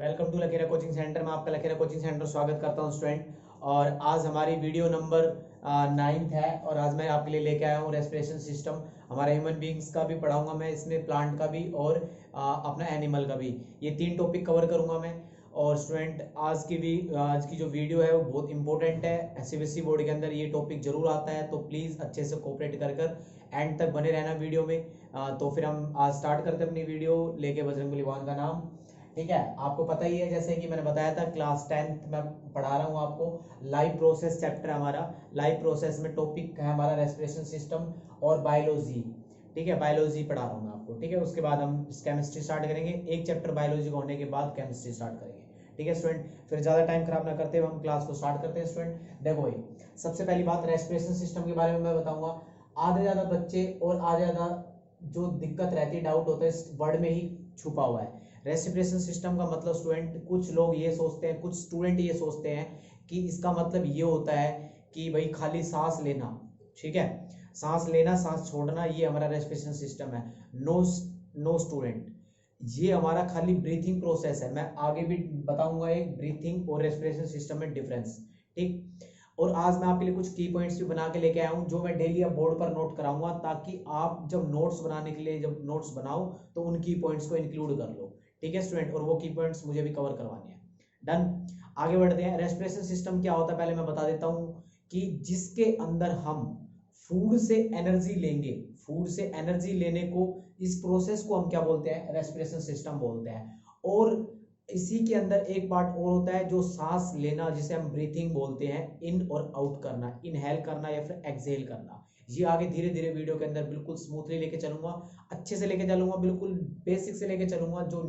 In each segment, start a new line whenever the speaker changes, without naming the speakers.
Welcome to Lakhera coaching centre में आपका Lakhera coaching centre स्वागत करता हूं स्टूडेंट। और आज हमारी वीडियो नंबर 9th है और आज मैं आपके लिए लेके आया हूं रेस्पिरेशन सिस्टम। हमारा ह्यूमन बींग्स का भी पढ़ाऊंगा मैं इसमें, प्लांट का भी और अपना एनिमल का भी। ये 3 टॉपिक कवर करूंगा मैं। और स्टूडेंट आज की जो वीडियो है वो बहुत इंपॉर्टेंट है। सीबीएसई बोर्ड के अंदर ये टॉपिक जरूर आता है, तो प्लीज़ अच्छे से कोऑपरेट कर एंड तक बने रहना वीडियो में। तो फिर हम आज स्टार्ट करते हैं अपनी वीडियो लेके बजरंगबली भगवान का नाम। ठीक है, आपको पता ही है जैसे कि मैंने बताया था क्लास 10th में पढ़ा रहा हूँ आपको। लाइफ प्रोसेस चैप्टर हमारा, लाइफ प्रोसेस में टॉपिक है हमारा रेस्पिरेशन सिस्टम और बायोलॉजी। ठीक है, बायोलॉजी पढ़ा रहा हूँ मैं आपको। ठीक है, उसके बाद हम केमिस्ट्री स्टार्ट करेंगे। एक चैप्टर बायोलॉजी का होने के बाद केमिस्ट्री स्टार्ट करेंगे। ठीक है स्टूडेंट, फिर ज्यादा टाइम खराब ना करते हुए हम क्लास को स्टार्ट करते हैं स्टूडेंट। देखो भाई, सबसे पहली बात रेस्पिरेशन सिस्टम के बारे में मैं बताऊंगा। आधे ज्यादा बच्चे और आधे ज्यादा जो दिक्कत रहती है, डाउट होता है, इस वर्ड में ही छुपा हुआ है। रेस्पिरेशन सिस्टम का मतलब स्टूडेंट, कुछ लोग ये सोचते हैं, कुछ स्टूडेंट ये सोचते हैं कि इसका मतलब ये होता है कि भाई खाली सांस लेना। ठीक है, सांस लेना सांस छोड़ना, ये हमारा रेस्पिरेशन सिस्टम है। नो नो स्टूडेंट, ये हमारा खाली ब्रीथिंग प्रोसेस है। मैं आगे भी बताऊंगा एक ब्रीथिंग और रेस्पिरेशन सिस्टम में डिफरेंस। ठीक, और आज मैं आपके लिए कुछ की पॉइंट्स भी बना के लेके आया हूं जो मैं डेली अब बोर्ड पर नोट कराऊंगा, ताकि आप जब नोट्स बनाने के लिए जब नोट्स बनाओ तो उन की पॉइंट्स को इंक्लूड कर लो। ठीक है स्टूडेंट, और वो की पॉइंट्स मुझे भी कवर करवाने हैं। डन, आगे बढ़ते हैं। रेस्पिरेशन सिस्टम क्या होता है पहले मैं बता देता हूं कि जिसके अंदर हम फूड से एनर्जी लेंगे, फूड से एनर्जी लेने को, इस प्रोसेस को हम क्या बोलते हैं, रेस्पिरेशन सिस्टम बोलते हैं। और इसी के अंदर एक पार्ट और होता है जो सांस लेना, जिसे हम ब्रीथिंग बोलते हैं, इन और आउट करना, इनहेल करना या फिर एक्सहेल करना। ये आगे धीरे धीरे वीडियो के अंदर बिल्कुल स्मूथली लेके चलूंगा, अच्छे से लेके चलूंगा, बिल्कुल बेसिक से लेके चलूंगा, जो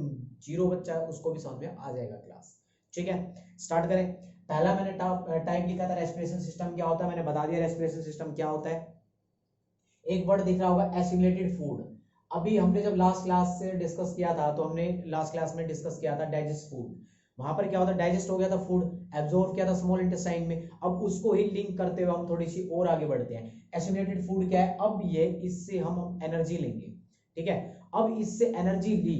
जीरो बच्चा है उसको भी समझ में आ जाएगा क्लास। ठीक है, स्टार्ट करें। पहला मैंने टाइप लिखा था रेस्पिरेशन सिस्टम क्या होता है, मैंने बता दिया रेस्पिरेशन सिस्टम क्या होता है। एक वर्ड दिख रहा होगा एसिमिलेटेड फूड। अभी हमने जब लास्ट क्लास से डिस्कस किया था, तो हमने लास्ट क्लास में डिस्कस किया था डाइजेस्ट फूड। वहां पर क्या होता है, डाइजेस्ट हो गया था फूड, एब्जॉर्ब किया था स्मॉल इंटेस्टाइन में। अब उसको ही लिंक करते हुए हम थोड़ी सी और आगे बढ़ते हैं। एसिमिलेटेड फूड क्या है, अब ये इससे हम एनर्जी लेंगे। ठीक है, अब इससे एनर्जी ली।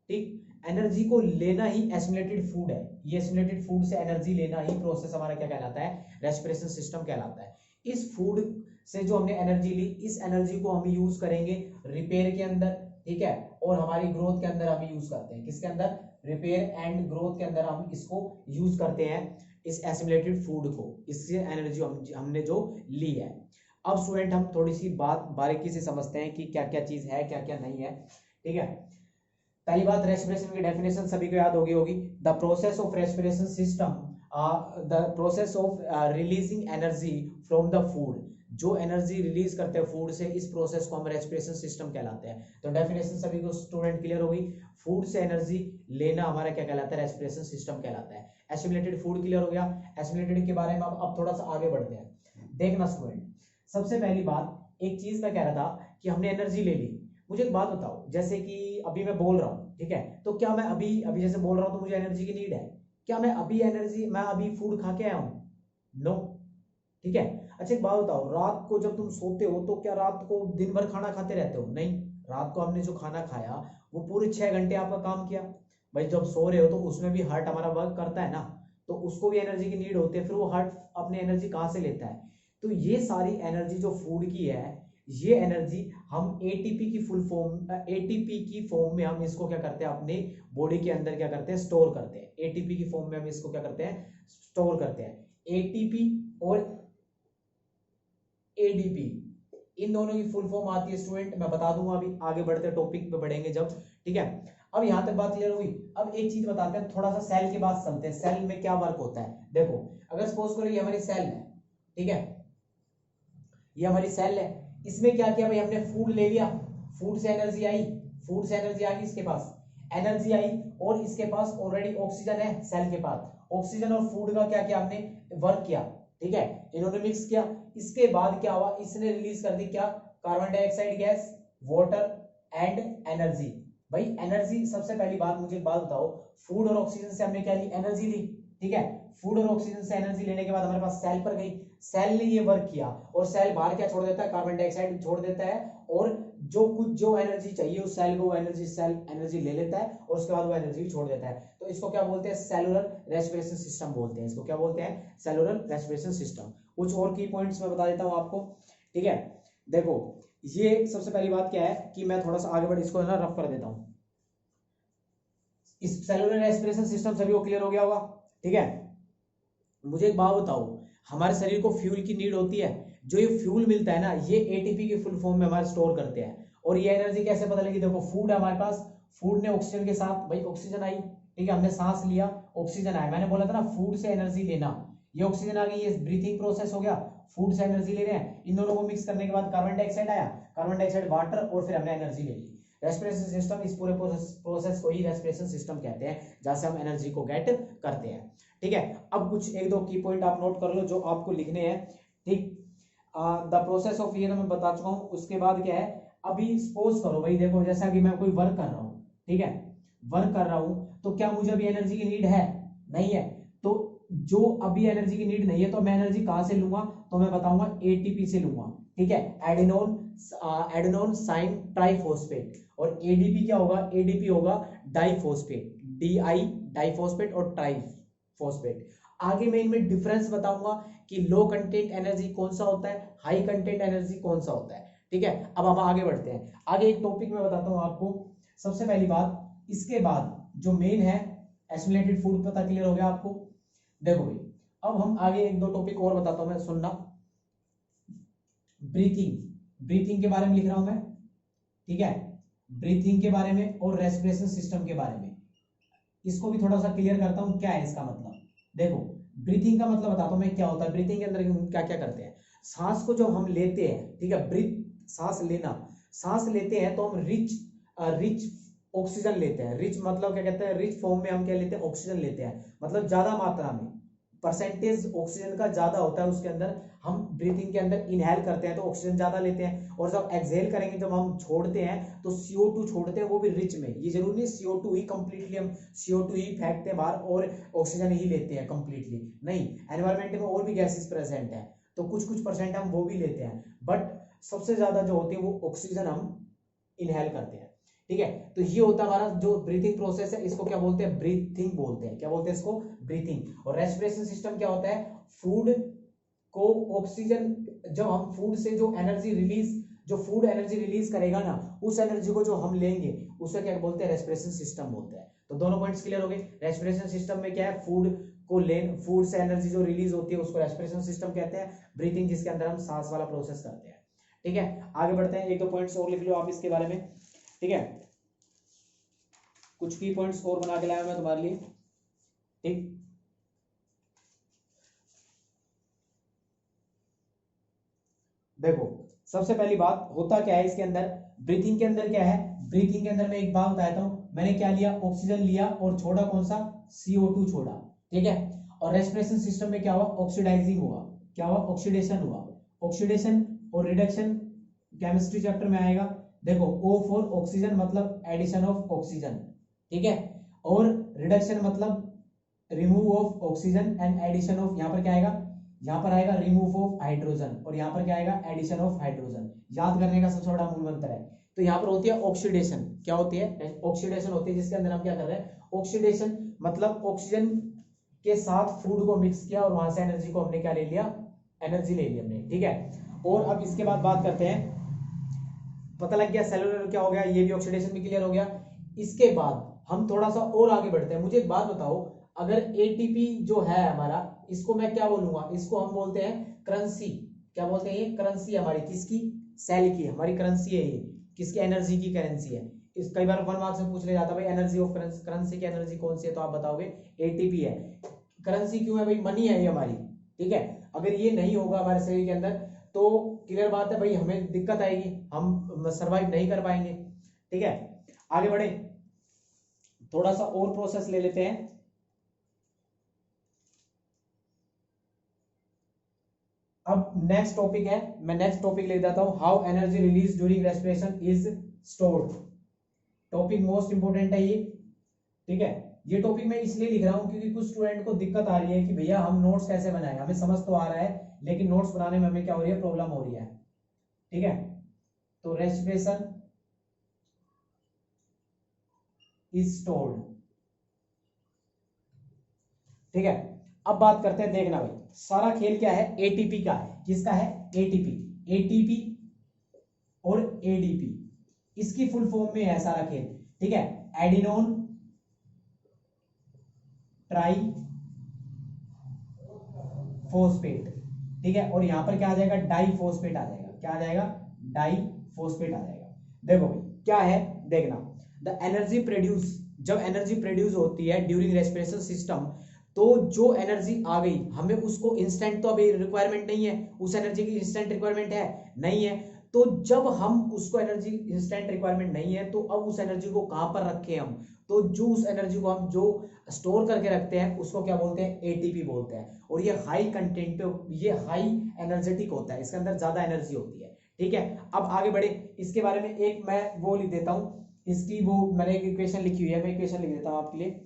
ठीक, एनर्जी को लेना ही एसिमिलेटेड फूड है। ये एसिमिलेटेड फूड से एनर्जी लेना ही प्रोसेस हमारा क्या कहलाता है, रेस्पिरेशन सिस्टम कहलाता है। इस फूड से जो हमने एनर्जी ली, इस एनर्जी को हम यूज करेंगे रिपेयर के अंदर। ठीक है, और हमारी ग्रोथ के अंदर हम यूज करते हैं। किसके अंदर, रिपेयर एंड ग्रोथ के अंदर हम इसको यूज करते हैं, इस एसिमिलेटेड फूड को। इससे एनर्जी हमने जो ली है। अब स्टूडेंट हम थोड़ी सी बात बारीकी से समझते हैं कि क्या क्या चीज है, क्या क्या नहीं है। ठीक है, पहली बात, रेस्पिरेशन की डेफिनेशन सभी को याद होगी। The process of respiration system, the process of releasing energy from the food. जो एनर्जी रिलीज करते हैं फूड से, इस प्रोसेस को हम रेस्पिरेशन सिस्टम कहलाते हैं। तो डेफिनेशन सभी को स्टूडेंट क्लियर होगी। फूड से एनर्जी लेना हमारा क्या कहलाता है, रेस्पिरेशन सिस्टम कहलाता है। एसिमिलेटेड फूड क्लियर हो गया। एसिमिलेटेड के बारे में अब थोड़ा सा आगे बढ़ते हैं। देखना स्टूडेंट, सबसे पहली बात, एक चीज मैं कह रहा था कि हमने एनर्जी ले ली। मुझे एक बात बताओ, जैसे कि अभी मैं बोल रहा हूँ, ठीक है, तो क्या मैं अभी अभी जैसे बोल रहा हूँ तो मुझे एनर्जी की नीड है? क्या मैं अभी फूड खा के आया हूँ? नो। ठीक है, अच्छा एक बात बताओ, रात को जब तुम सोते हो तो क्या रात को दिन भर खाना खाते रहते हो? नहीं, रात को हमने जो खाना खाया वो पूरे 6 घंटे आपका काम किया। भाई जब सो रहे हो तो उसमें भी हार्ट हमारा वर्क करता है ना, तो उसको भी एनर्जी की नीड होती है। फिर वो हार्ट अपनी एनर्जी कहाँ से लेता है? तो ये सारी एनर्जी जो फूड की है, ये एनर्जी हम एटीपी की फुल फॉर्म, एटीपी की फॉर्म में हम इसको क्या करते हैं, अपने बॉडी के अंदर क्या करते हैं, स्टोर करते हैं। एटीपी की फॉर्म में हम इसको क्या करते हैं, स्टोर करते हैं। एटीपी और एडीपी, इन दोनों की फुल फॉर्म आती है स्टूडेंट, मैं बता दूंगा अभी आगे बढ़ते टॉपिक पे बढ़ेंगे जब। ठीक है, अब यहां तक बात क्लियर होगी। अब एक चीज बताते हैं, थोड़ा सा सेल के बाद चलते हैं। सेल में क्या वर्क होता है, देखो, अगर सपोज करो ये हमारी सेल है, ठीक है, ये हमारी सेल है, इसमें क्या किया भाई, हमने फूड ले लिया, फूड से एनर्जी आई, फूड से एनर्जी आ गई, इसके पास एनर्जी आई, और इसके पास ऑलरेडी ऑक्सीजन है सेल के पास। ऑक्सीजन और फूड का क्या किया हमने, वर्क किया। ठीक है, इन्होंने मिक्स किया। इसके बाद क्या हुआ, इसने रिलीज कर दी क्या, carbon dioxide gas, water and energy. भाई एनर्जी, सबसे पहली बात मुझे एक बात बताओ, फूड और ऑक्सीजन से हमने क्या ली, एनर्जी ली। ठीक है। फूड और ऑक्सीजन से एनर्जी लेने के बाद हमारे पास सेल पर गई, सेल ने ये वर्क किया और सेल बाहर क्या छोड़ देता है, कार्बन डाइऑक्साइड छोड़ देता है, और जो एनर्जी चाहिए उस सेल को सेल एनर्जी ले लेता है और उसके बाद वो एनर्जी छोड़ देता है। तो इसको क्या बोलते हैं, सेलुलर रेस्पिरेशन सिस्टम बोलते हैं। इसको क्या बोलते हैं, सेलुलर रेस्पिरेशन सिस्टम। कुछ और की पॉइंट्स मैं बता देता हूं आपको, ठीक है। देखो ये सबसे पहली बात क्या है कि मैं थोड़ा सा आगे बढ़ इसको ना रफ कर देता हूं। इस सेलुलर रेस्पिरेशन सिस्टम सभी को क्लियर हो गया होगा, ठीक है। मुझे एक बात बताओ, हमारे शरीर को फ्यूल की नीड होती है, जो ये फ्यूल मिलता है ना, ये एटीपी की फुल फॉर्म में हमारे स्टोर करते हैं। और ये एनर्जी कैसे पता लगी, देखो फूड है हमारे पास, फूड ने ऑक्सीजन के साथ, भाई ऑक्सीजन आई, ठीक है, हमने सांस लिया, ऑक्सीजन आया, मैंने बोला था ना फूड से एनर्जी लेना, ये ऑक्सीजन आ गई, ये ब्रीथिंग प्रोसेस हो गया, फूड से एनर्जी ले रहे हैं, इन दोनों को मिक्स करने के बाद कार्बन डाइऑक्साइड आया, कार्बन डाइऑक्साइड वाटर, और फिर हमने एनर्जी ले ली। रेस्पिरेशन सिस्टम, इस पूरे प्रोसेस को ही रेस्पिरेशन सिस्टम कहते हैं, जहां से हम एनर्जी को गेट करते हैं, ठीक है। अब कुछ एक दो की पॉइंट आप नोट कर लो जो आपको लिखने हैं, ठीक। द प्रोसेस ऑफ ये मैं बता चुका हूं। उसके बाद क्या है, अभी सपोज करो भाई, देखो जैसा कि मैं कोई वर्क कर रहा हूं, ठीक है, वर्क कर रहा हूं, तो क्या मुझे अभी एनर्जी की नीड है, नहीं है, तो जो अभी एनर्जी की नीड नहीं है तो मैं एनर्जी कहां से लूंगा, तो मैं बताऊंगा एटीपी से लूंगा, ठीक है, एडेनोन साइन ट्राइफॉस्फेट। और एडीपी क्या होगा, एडीपी होगा डाइफॉस्फेट, डाइफॉस्फेट और ट्राइफॉस्फेट। आगे मैं इनमें डिफरेंस बताऊंगा कि लो कंटेंट एनर्जी कौन सा होता है, हाई कंटेंट एनर्जी कौन सा होता है, ठीक है। अब हम आगे बढ़ते हैं, आगे एक टॉपिक में बताता हूं आपको। सबसे पहली बात, इसके बाद जो मेन है एसिमिलेटेड फूड, पता क्लियर हो गया आपको। देखो भाई, अब हम आगे एक दो टॉपिक और बताता हूं मैं, सुनना। ब्रीथिंग के बारे में लिख रहा हूं मैं, ठीक है, ब्रीथिंग के बारे में और रेस्पिरेशन सिस्टम के बारे में, इसको भी थोड़ा सा क्लियर करता हूं क्या है इसका मतलब। देखो ब्रीथिंग का मतलब बताता हूं मैं क्या होता है, ब्रीथिंग के अंदर क्या क्या करते हैं। सांस को जब हम लेते हैं, ठीक है, ब्रीथ सांस लेना, सांस लेते हैं तो हम रिच ऑक्सीजन लेते हैं। रिच मतलब क्या कहते हैं, रिच फॉर्म में हम क्या लेते हैं, ऑक्सीजन लेते हैं, मतलब ज्यादा मात्रा में, परसेंटेज ऑक्सीजन का ज्यादा होता है उसके अंदर। हम ब्रीथिंग के अंदर इनहेल करते हैं तो ऑक्सीजन ज्यादा लेते हैं, और जब एक्सहेल करेंगे, जब हम छोड़ते हैं तो CO2 छोड़ते हैं, वो भी रिच में। ये जरूरी नहीं CO2 ही कंप्लीटली हम CO2 ही फेंकते हैं बाहर और ऑक्सीजन ही लेते हैं कंप्लीटली, नहीं, एनवायरमेंट में और भी गैसेस प्रेजेंट है, तो कुछ कुछ परसेंट हम वो भी लेते हैं, बट सबसे ज्यादा जो होती है वो ऑक्सीजन हम इनहेल करते हैं, ठीक है। तो ये होता है हमारा जो ब्रीथिंग प्रोसेस है, इसको क्या बोलते हैं, ब्रीथिंग बोलते हैं। क्या बोलते हैं इसको, ब्रीथिंग। और रेस्पिरेशन सिस्टम क्या होता है, फूड को ऑक्सीजन, जब हम फूड से जो फूड एनर्जी रिलीज करेगा ना, उस एनर्जी को जो हम लेंगे उसे क्या बोलते हैं, रेस्पिरेशन सिस्टम बोलते हैं। तो दोनों पॉइंट्स क्लियर हो गए। रेस्पिरेशन सिस्टम में क्या है, फूड से एनर्जी जो रिलीज होती है उसको रेस्पिरेशन सिस्टम कहते हैं। ब्रीथिंग जिसके अंदर हम सांस वाला प्रोसेस करते हैं, ठीक है। आगे बढ़ते हैं, एक दो पॉइंट्स और लिख लो आप इसके बारे में, ठीक है। कुछ की पॉइंट्स और बना के लाया मैं तुम्हारे लिए, ठीक। देखो सबसे पहली बात, होता क्या है इसके अंदर, ब्रीथिंग के अंदर क्या है, ब्रीथिंग के अंदर मैं एक बात बताता हूं, मैंने क्या लिया, ऑक्सीजन लिया और छोड़ा कौन सा, CO2 छोड़ा, ठीक है। और रेस्पिरेशन सिस्टम में क्या हुआ, ऑक्सीडाइजिंग हुआ, क्या हुआ, ऑक्सीडेशन हुआ। ऑक्सीडेशन और रिडक्शन केमिस्ट्री चैप्टर में आएगा। देखो O फॉर ऑक्सीजन मतलब एडिशन ऑफ ऑक्सीजन, ठीक है, और रिडक्शन मतलब remove of oxygen and addition of, यहां पर क्या आएगा, यहां पर आएगा रिमूव ऑफ हाइड्रोजन, और यहां पर क्या आएगा, एडिशन ऑफ हाइड्रोजन। याद करने का सबसे बड़ा मूल मंत्र है। तो यहां पर होती है ऑक्सीडेशन, क्या होती है, ऑक्सीडेशन होती है, जिसके अंदर हम क्या कर रहे हैं, ऑक्सीडेशन मतलब ऑक्सीजन के साथ फूड को मिक्स किया और वहां से एनर्जी को हमने क्या ले लिया, एनर्जी ले ली हमने, ठीक है। और अब इसके बाद बात करते हैं, पता लग गया सेलुलर क्या हो गया, ये भी ऑक्सीडेशन भी क्लियर हो गया। इसके बाद हम थोड़ा सा और आगे बढ़ते हैं। मुझे एक बात बताओ, अगर एटीपी जो है हमारा, इसको मैं क्या बोलूंगा, इसको हम बोलते हैं करेंसी। क्या बोलते हैं, ये करेंसी हमारी, किसकी, सेल की, हमारी करेंसी है ये, किसकी, एनर्जी की करेंसी है। इस कई बार 1 मार्क्स में पूछ ले जाता है, भाई एनर्जी ऑफ करेंसी की एनर्जी कौन सी है, तो आप बताओगे एटीपी है। करेंसी क्यों है भाई, मनी है ये हमारी, ठीक है। अगर ये नहीं होगा हमारे शरीर के अंदर तो क्लियर बात है भाई, हमें दिक्कत आएगी, हम सरवाइव नहीं कर पाएंगे, ठीक है। आगे बढ़े, थोड़ा सा और प्रोसेस ले लेते हैं। अब नेक्स्ट टॉपिक है, मैं नेक्स्ट टॉपिक ले जाता हूं, how energy release during respiration is stored. Topic most important है ये, ठीक है। ये टॉपिक मैं इसलिए लिख रहा हूँ क्योंकि कुछ स्टूडेंट को दिक्कत आ रही है कि भैया हम नोट्स कैसे बनाएं, हमें समझ तो आ रहा है लेकिन नोट्स बनाने में हमें क्या हो रही है, प्रॉब्लम हो रही है। ठीक है, तो रेस्पिरेशन इज स्टोर्ड। ठीक है, अब बात करते हैं, देखना भाई सारा खेल क्या है, एटीपी का है। किसका है, एटीपी। एटीपी और एडीपी, इसकी फुल फॉर्म में है सारा खेल। ठीक है, एडिनोन ट्राई फोस्फेट। ठीक है, और यहां पर क्या आ जाएगा, डाई फोस्फेट आ जाएगा। क्या आ जाएगा, डाई फोस्फेट आ जाएगा। देखो भाई क्या है, देखना, द एनर्जी प्रोड्यूस, जब एनर्जी प्रोड्यूस होती है ड्यूरिंग रेस्पिरेशन सिस्टम, तो जो एनर्जी आ गई हमें उसको इंस्टेंट तो अभी रिक्वायरमेंट नहीं है, उस एनर्जी की इंस्टेंट रिक्वायरमेंट है नहीं है। तो जब हम उसको एनर्जी इंस्टेंट रिक्वायरमेंट नहीं है तो अब उस एनर्जी को कहां पर रखें हम, तो जो उस एनर्जी को हम जो स्टोर करके रखते हैं उसको क्या बोलते हैं, एटीपी बोलते हैं। और ये हाई कंटेंट, ये हाई एनर्जेटिक होता है, इसके अंदर ज्यादा एनर्जी होती है। ठीक है, अब आगे बढ़े, इसके बारे में एक मैं वो लिख देता हूं, इसकी वो मैंने एक इक्वेशन लिखी हुई है, मैं इक्वेशन लिख देता हूं आपके लिए।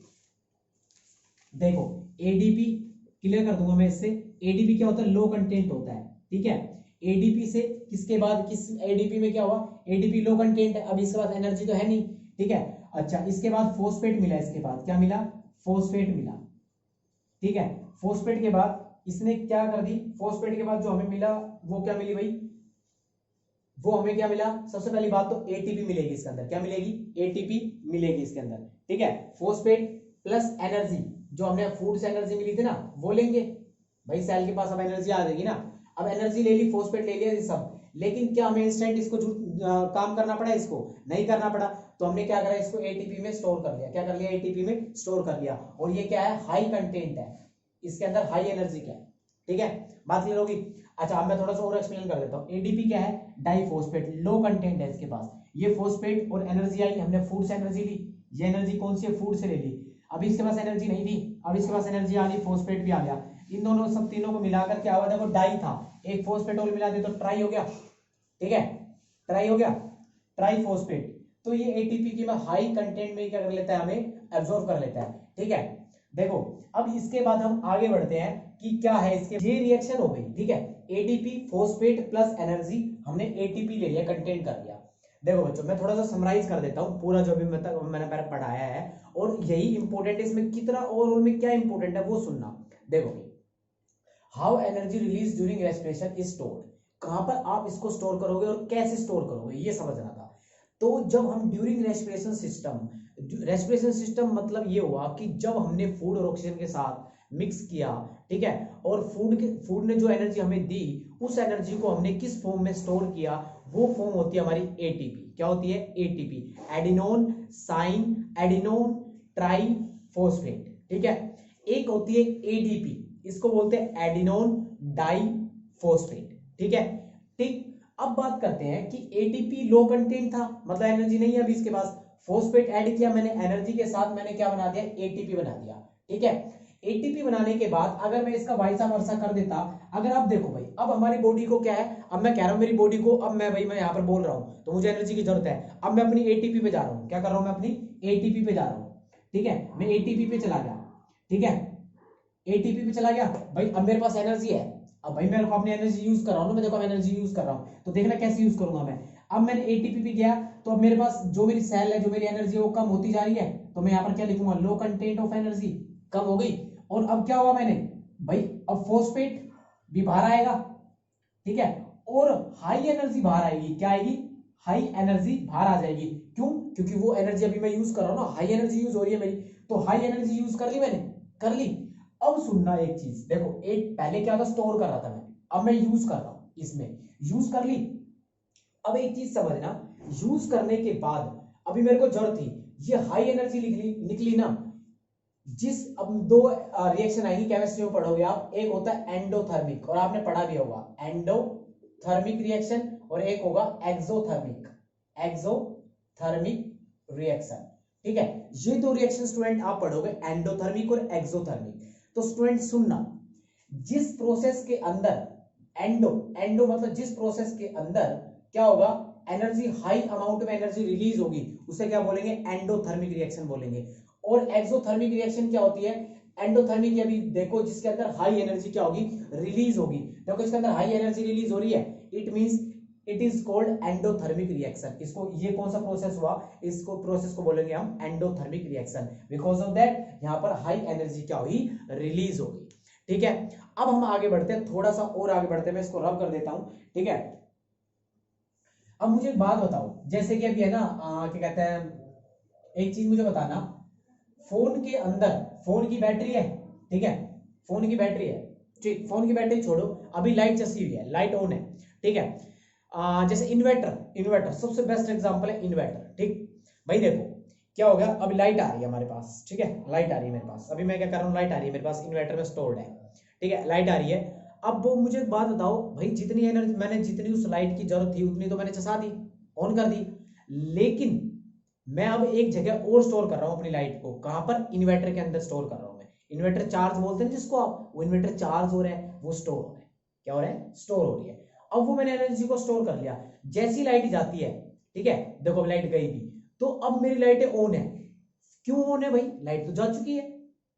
देखो एडीपी क्लियर कर दूंगा मैं इससे। एडीपी क्या होता है, लो कंटेंट होता है। ठीक है, एडीपी से किसके बाद किस, एडीपी में क्या हुआ, एडीपी लो कंटेंट है, अब इसके बाद एनर्जी तो है नहीं। ठीक है, अच्छा इसके बाद फोस्फेट मिला, इसके बाद क्या मिला, फोस्फेट मिला। ठीक है, फोस्फेट के बाद इसने क्या कर दी, फोस्फेट के बाद जो हमें मिला वो क्या मिली भाई, वो हमें क्या मिला, सबसे पहली बात तो एटीपी मिलेगी इसके अंदर। क्या मिलेगी, एटीपी मिलेगी इसके अंदर। ठीक है, फोस्फेट प्लस एनर्जी, जो हमने फूड से एनर्जी मिली थी ना वो लेंगे भाई, सेल के पास अब एनर्जी आ जाएगी ना। अब एनर्जी ले ली, फोस्फेट ले लिया ये सब, लेकिन क्या हमें इंस्टेंट इसको काम करना पड़ा, इसको नहीं करना पड़ा। तो हमने क्या करा, इसको एटीपी में स्टोर कर लिया। क्या कर लिया, एटीपी में स्टोर कर लिया। और ये क्या है, हाई कंटेंट है, इसके अंदर हाई एनर्जी क्या है। ठीक है, बात क्लियर होगी। अच्छा अब मैं थोड़ा सा और एक्सप्लेन कर देता हूँ। एडीपी क्या है, डाइफॉस्फेट, लो कंटेंट है इसके पास। ये फोस्फेट और एनर्जी आई, हमने फूड से एनर्जी ली, ये एनर्जी कौन सी है, फूड से ले ली। अभी इसके पास एनर्जी नहीं थी, अब इसके पास एनर्जी आ गई, फोस्फेट भी आ गया। इन दोनों सब तीनों को मिलाकर क्या हुआ, देखो डाई था, एक फोस्फेट और मिला दे तो ट्राई हो गया। ठीक है, ट्राई हो गया, ट्राई फोस्फेट। तो ये एटीपी की में हाई कंटेंट में क्या कर लेता है, हमें एब्जॉर्ब कर लेता है। ठीक है, देखो अब इसके बाद हम आगे बढ़ते हैं कि क्या है इसके, ये रिएक्शन हो गई। ठीक है, एडीपी फोस्फेट प्लस एनर्जी, हमने एटीपी ले लिया, कंटेंट कर लिया। देखो बच्चों मैं थोड़ा सा समराइज कर देता हूँ पूरा जो भी मैंने पढ़ाया है, और यही इंपॉर्टेंट है, इसमें कितना ओवरऑल में क्या इंपॉर्टेंट है वो सुनना। देखो how energy release during respiration is stored, कहां पर आप इसको स्टोर करोगे और कैसे स्टोर करोगे ये समझना था। तो जब हम during respiration system, respiration system मतलब ये हुआ कि जब हमने फूड और ऑक्सीजन के साथ मिक्स किया, ठीक है, और फूड ने जो एनर्जी हमें दी, उस एनर्जी को हमने किस फॉर्म में स्टोर किया, वो फॉर्म होती है हमारी एटीपी। क्या होती है, एटीपी, एडिनोन साइन एडिनोन ट्राई फोस्फेट। ठीक है, एक होती है एडीपी, इसको बोलते हैं एडिनोन डाई फोस्फेट। ठीक है, ठीक। अब बात करते हैं कि एटीपी लो कंटेंट था, मतलब एनर्जी नहीं है अभी इसके पास, फोस्फेट ऐड किया मैंने, एनर्जी के साथ मैंने क्या बना दिया, एटीपी बना दिया। ठीक है, एटीपी बनाने के बाद अगर मैं इसका वाइसा वर्सा कर देता, अगर आप देखो भाई अब हमारी बॉडी को क्या है, अब मैं कह रहा हूं मेरी बॉडी को, अब मैं भाई मैं यहां पर बोल रहा हूं तो मुझे एनर्जी की जरूरत है, अब मैं अपनी एटीपी पे जा रहा हूं, क्या कर रहा हूं मैं अपनी एटीपी पे जा रहा हूं। ठीक है, मैं एटीपी पे चला गया। ठीक है, एटीपी पे चला गया भाई, अब मेरे पास एनर्जी है, अब भाई मेरे को अपनी एनर्जी यूज कर रहा हूं ना, मैं देखो एनर्जी यूज कर रहा हूं, तो देखना कैसे यूज करूंगा मैं। अब मैंने एटीपी पे गया, तो अब मेरे पास जो मेरी सेल है, जो मेरी एनर्जी है वो कम होती जा रही है, तो मैं यहाँ पर क्या लिखूंगा, लो कंटेंट ऑफ एनर्जी, कम हो गई। और अब क्या हुआ मैंने भाई, अब फोस्फेट भी बाहर आएगा। ठीक है, और हाई एनर्जी बाहर आएगी, क्या आएगी, हाई एनर्जी बाहर आ जाएगी। क्यों, क्योंकि वो एनर्जी अभी मैं यूज कर रहा हूं ना, हाई एनर्जी यूज हो रही है मेरी, तो हाई एनर्जी यूज कर ली मैंने, कर ली। अब सुनना एक चीज, देखो एक पहले क्या था, स्टोर कर रहा था मैं, अब मैं यूज कर रहा हूं, इसमें यूज कर ली। अब एक चीज समझना, यूज करने के बाद अभी मेरे को जरूरत थी, ये हाई एनर्जी निकली ना, जिस अब दो रिएक्शन आएंगी केमिस्ट्री में पढ़ोगे आप, एक होता है एंडोथर्मिक, और आपने पढ़ा भी होगा एंडोथर्मिक रिएक्शन, और एक होगा एक्सोथर्मिक, एक्सोथर्मिक रिएक्शन। ठीक है, ये दो रिएक्शन स्टूडेंट आप पढ़ोगे, एंडोथर्मिक और एक्सोथर्मिक। तो स्टूडेंट सुनना, जिस प्रोसेस के अंदर एंडो मतलब जिस प्रोसेस के अंदर क्या होगा, एनर्जी हाई अमाउंट में एनर्जी रिलीज होगी, उसे क्या बोलेंगे, एंडोथर्मिक रिएक्शन बोलेंगे। और एक्सोथर्मिक रिएक्शन क्या होती है, एंडोथर्मिक। अभी देखो जिसके अंदर हाई एनर्जी क्या होगी, रिलीज होगी। देखो इसके अंदर हाई एनर्जी रिलीज हो रही है, it means it is called endothermic reaction. इसको, ये कौन सा प्रोसेस हुआ, इसको प्रोसेस को बोलेंगे हम endothermic reaction. Because of that यहां पर हाई एनर्जी क्या हुई, रिलीज होगी। ठीक है, अब हम आगे बढ़ते हैं, थोड़ा सा और आगे बढ़ते हैं, मैं इसको रब कर देता हूं। ठीक है, अब मुझे एक बात बताओ, जैसे कि अभी है ना क्या कहते हैं, एक चीज मुझे बताना, फोन के अंदर फोन की बैटरी है, ठीक है, फोन की बैटरी है, ठीक, फोन की बैटरी छोड़ो, अभी लाइट चसी हुई है, लाइट ऑन है, ठीक है। जैसे इन्वर्टर सबसे बेस्ट एग्जांपल है इन्वर्टर। ठीक भाई, देखो क्या हो गया, अभी लाइट आ रही है हमारे पास, ठीक है, लाइट आ रही है मेरे पास, अभी मैं क्या कर रहा हूँ, लाइट आ रही है मेरे पास, इन्वर्टर में स्टोर्ड है, ठीक है, लाइट आ रही है। अब वो मुझे एक बात बताओ भाई, जितनी एनर्जी मैंने, जितनी उस लाइट की जरूरत थी उतनी तो मैंने चसा दी, ऑन कर दी, लेकिन मैं अब एक जगह और स्टोर कर रहा हूं अपनी लाइट को, कहां पर, इन्वर्टर के अंदर स्टोर कर रहा हूं मैं। इन्वर्टर चार्ज बोलते हैं जिसको आप, वो इन्वर्टर चार्ज हो रहा है, वो स्टोर हो रहा है, क्या हो रहा है, स्टोर हो रही है। अब वो मैंने एनर्जी को स्टोर कर लिया, जैसी लाइट जाती है, ठीक है, देखो अब लाइट गई भी, तो अब मेरी लाइट ऑन है। क्यों ऑन है भाई, लाइट तो जा चुकी है,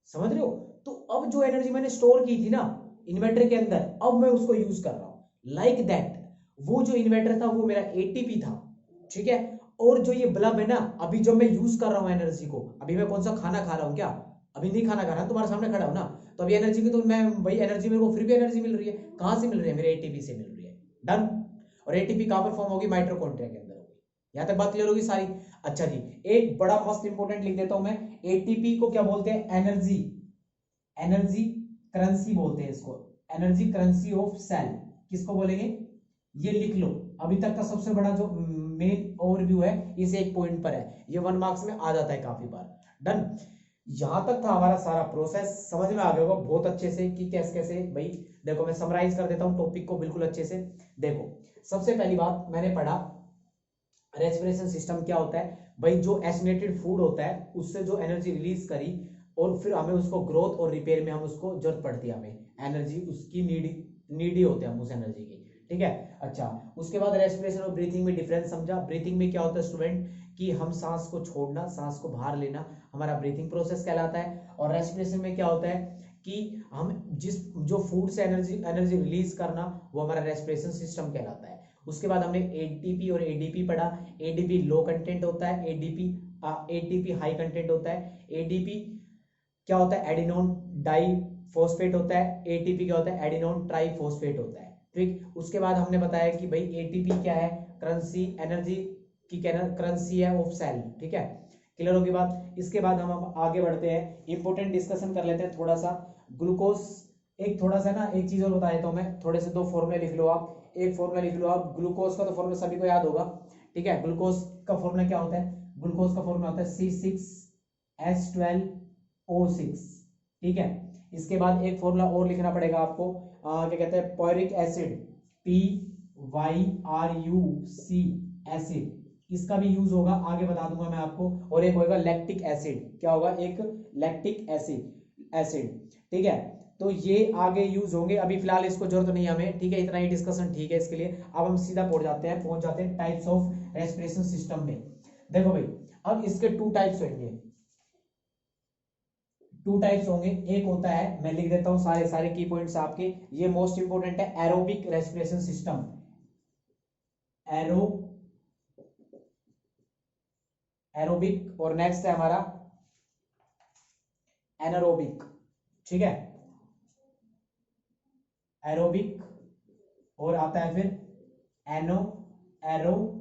समझ रहे हो। तो अब जो एनर्जी मैंने स्टोर की थी ना इन्वर्टर के अंदर, अब मैं उसको यूज कर रहा हूं, लाइक दैट। वो जो इन्वर्टर था वो मेरा एटीपी था, ठीक है, और जो ये बल्ब है ना, अभी जो मैं यूज कर रहा हूँ एनर्जी को, अभी मैं कौन सा खाना खा रहा हूँ क्या, अभी नहीं खाना खा रहा, तुम्हारे सामने खड़ा हूं ना, तो अभी एनर्जी की तो मैं, वही एनर्जी मेरे को फ्री भी एनर्जी मिल रही है, कहां से मिल रही है, मेरे एटीपी से मिल रही है। डन। और एटीपी कहां पर फॉर्म होगी, माइटोकॉन्ड्रिया के अंदर होगी। यहां तक बात क्लियर होगी सारी। अच्छा जी, एक बड़ा मस्त इंपोर्टेंट लिख देता हूं मैं, एटीपी को क्या बोलते हैं, एनर्जी, एनर्जी करेंसी बोलते हैं इसको, एनर्जी करेंसी ऑफ सेल, किसको बोलेंगे, ये लिख लो। अभी तक का सबसे बड़ा जो मेन ओवरव्यू है इस एक पॉइंट पर है, ये 1 मार्क्स में आ जाता है काफी बार। डन, यहां तक था हमारा सारा प्रोसेस, समझ में आ गया होगा बहुत अच्छे से कि कैसे कैसे भाई। देखो मैं समराइज कर देता हूं टॉपिक को बिल्कुल अच्छे से। देखो सबसे पहली बात मैंने पढ़ा, रेस्पिरेशन सिस्टम क्या होता है भाई, जो एसिनेटेड फूड होता है उससे जो एनर्जी रिलीज करी, और फिर हमें उसको ग्रोथ और रिपेयर में हम उसको जरूरत पड़ती है, हमें एनर्जी उसकी नीडी होते हैं हम उस एनर्जी की, ठीक है। अच्छा, उसके बाद रेस्पिरेशन और ब्रीथिंग में डिफरेंस समझा। ब्रीथिंग में क्या होता है स्टूडेंट, कि हम सांस को छोड़ना, सांस को बाहर लेना, हमारा ब्रीथिंग प्रोसेस कहलाता है। और रेस्पिरेशन में क्या होता है कि हम जो फूड से एनर्जी रिलीज करना, वो हमारा रेस्पिरेशन सिस्टम कहलाता है। उसके बाद हमने एटीपी और एडीपी पढ़ा। एडीपी लो कंटेंट होता है, एटीपी हाई कंटेंट होता है। एडीपी क्या होता है, एडिनोन डाई फोस्फेट होता है। एटीपी क्या होता है, एडिनोन ट्राई फोस्फेट होता है, ठीक। उसके बाद हमने बताया कि भाई एटीपी क्या है, करेंसी, एनर्जी की करेंसी है ऑफ सेल, ठीक है, क्लियर होगी बात। इसके बाद हम आगे बढ़ते हैं, इंपोर्टेंट डिस्कशन कर लेते हैं थोड़ा सा। ग्लूकोज, एक थोड़ा सा ना एक चीज और बता देता हूं मैं, थोड़े से 2 फॉर्मूले लिख लो आप। एक फॉर्मूला लिख लो आप, ग्लूकोज का तो फॉर्मूला सभी को याद होगा, ठीक है। ग्लूकोज का फॉर्मूला क्या होता है, ग्लूकोज का फॉर्मूला होता है C6H12O6, ठीक है। इसके बाद एक फॉर्मूला और लिखना पड़ेगा आपको, क्या कहते हैं, पोरिक एसिड, PYRUC एसिड, इसका भी यूज होगा, आगे बता दूंगा मैं आपको। और एक होगा लैक्टिक एसिड, क्या होगा, एक लैक्टिक एसिड, ठीक है। तो ये आगे यूज होंगे, अभी फिलहाल इसको जरूरत नहीं हमें, ठीक है, इतना ही डिस्कशन ठीक है इसके लिए। अब हम सीधा पहुंच जाते हैं टाइप्स ऑफ रेस्पिरेशन सिस्टम में। देखो भाई, अब इसके 2 टाइप्स होंगे, 2 टाइप्स होंगे। एक होता है, मैं लिख देता हूं सारे सारे की पॉइंट्स आपके, ये मोस्ट इंपोर्टेंट है, एरोबिक रेस्पिरेशन सिस्टम, एरोबिक। और नेक्स्ट है हमारा एनारोबिक, ठीक है, एरोबिक। और आता है फिर एरोबिक,